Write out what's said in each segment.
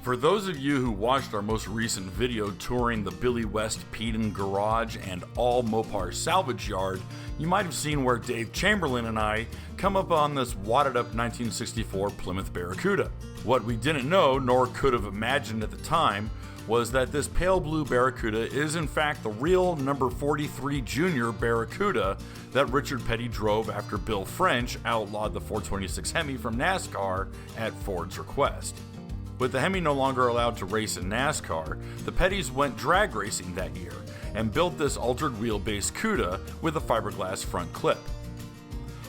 For those of you who watched our most recent video touring the Billy West Peedin garage and all Mopar salvage yard, you might have seen where Dave Chamberlain and I come up on this wadded up 1964 Plymouth Barracuda. What we didn't know, nor could have imagined at the time, was that this pale blue Barracuda is in fact the real number 43 Junior Barracuda that Richard Petty drove after Bill French outlawed the 426 Hemi from NASCAR at Ford's request. With the Hemi no longer allowed to race in NASCAR, the Pettys went drag racing that year and built this altered wheelbase Cuda with a fiberglass front clip.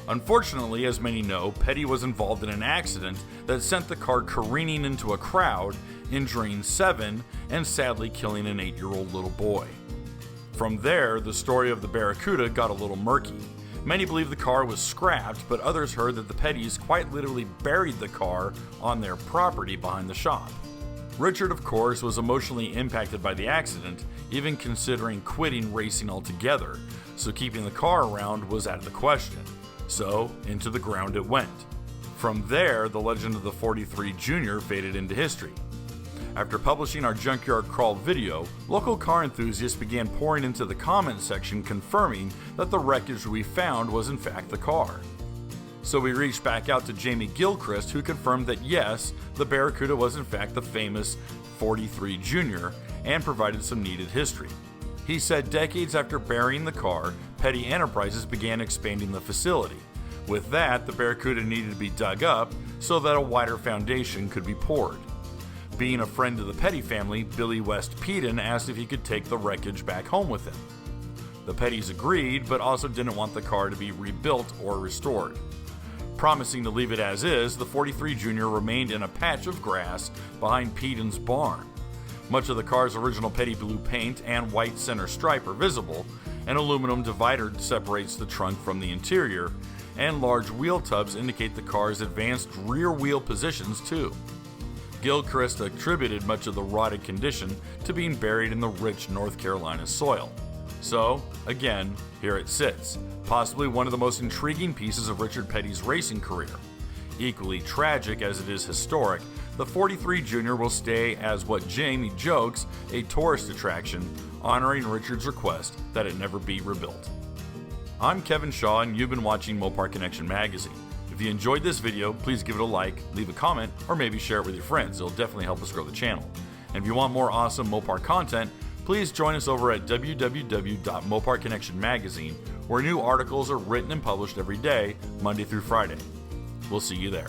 Unfortunately, as many know, Petty was involved in an accident that sent the car careening into a crowd, injuring 7 and sadly killing an 8-year-old little boy. From there, the story of the Barracuda got a little murky. Many believe the car was scrapped, but others heard that the Pettys quite literally buried the car on their property behind the shop. Richard, of course, was emotionally impacted by the accident, even considering quitting racing altogether, so keeping the car around was out of the question. So, into the ground it went. From there, the legend of the 43 Junior faded into history. After publishing our Junkyard Crawl video, local car enthusiasts began pouring into the comment section confirming that the wreckage we found was in fact the car. So we reached back out to Jamie Gilchrist, who confirmed that yes, the Barracuda was in fact the famous 43 Junior, and provided some needed history. He said decades after burying the car, Petty Enterprises began expanding the facility. With that, the Barracuda needed to be dug up so that a wider foundation could be poured. Being a friend of the Petty family, Billy West Peedin asked if he could take the wreckage back home with him. The Pettys agreed, but also didn't want the car to be rebuilt or restored. Promising to leave it as is, the 43 Junior remained in a patch of grass behind Peedin's barn. Much of the car's original Petty blue paint and white center stripe are visible. An aluminum divider separates the trunk from the interior, and large wheel tubs indicate the car's advanced rear wheel positions too. Gilchrist attributed much of the rotted condition to being buried in the rich North Carolina soil. So, again, here it sits, possibly one of the most intriguing pieces of Richard Petty's racing career. Equally tragic as it is historic, the 43 Junior will stay as what Jamie jokes, a tourist attraction, honoring Richard's request that it never be rebuilt. I'm Kevin Shaw, and you've been watching Mopar Connection Magazine. If you enjoyed this video, please give it a like, leave a comment, or maybe share it with your friends. It'll definitely help us grow the channel. And if you want more awesome Mopar content, please join us over at www.Mopar Connection Magazine, where new articles are written and published every day, Monday through Friday. We'll see you there.